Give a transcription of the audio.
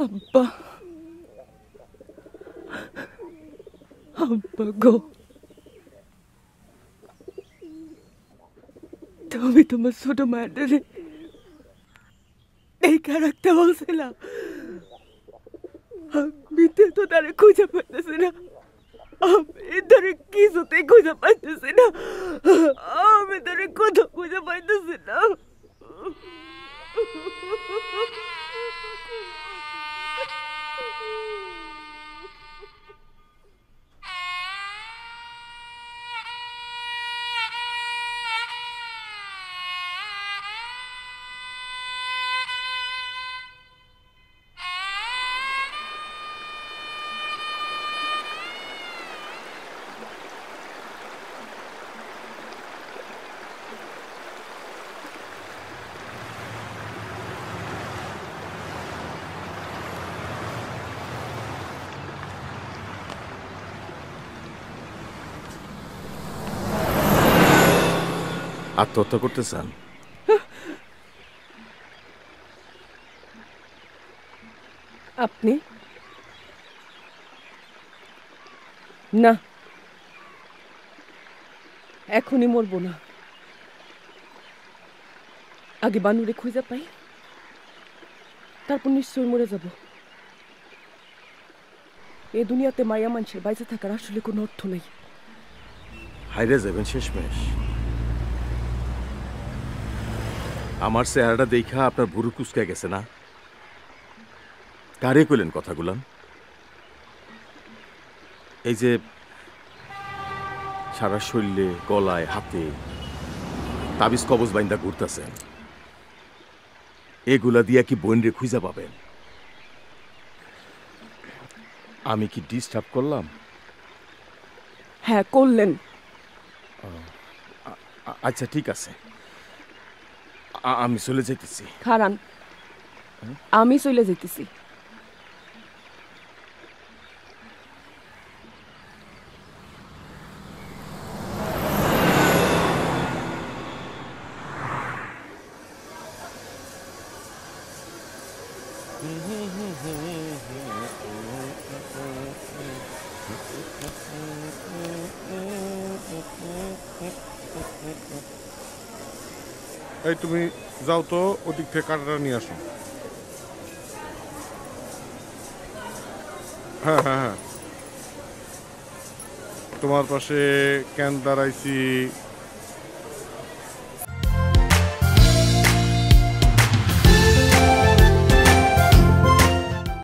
আব্বা আব্বা গো, তুমি তোমার ছোট মায়ের এই রাখতে বলছিলাম। আমি তো তারে খুঁজে পাইতেছি না, আমি তারে কিছুতেই খুঁজে পাইতেছি না, আমি তারে কোথাও খুঁজে পাইতেছি না। আত্মহত্যা করতে চান? আপনি না, এখনই মরবো না, আগে বানুরে খুঁজে পাই, তারপর নিশ্চয়ই মরে যাব। এ দুনিয়াতে মায়া মানুষের বাইরে থাকার আসলে কোনো অর্থ নেই। হাইরে যাবেন শেষমেশ। আমার চেহারাটা দেখা আপনার ভুরু কুচকে গেছে না? কারে কইলেন কথাগুলান? এই যে সারা শরীরে, গলায়, হাতে তাবিজ কবজ বাইন্দা ঘুরতেছেন, এগুলা দিয়া কি বোন রে খুঁজা পাবেন? আমি কি ডিস্টার্ব করলাম? হ্যাঁ করলেন। আচ্ছা ঠিক আছে, আমি চলে যেতেছি। খারান, আমি চলে যেতেছি। এই তুমি যাও তো, ওদিক থেকে কাঁটাটা নিয়ে আসো। হ্যাঁ হ্যাঁ হ্যাঁ, তোমার পাশে কেন দাঁড়াইছি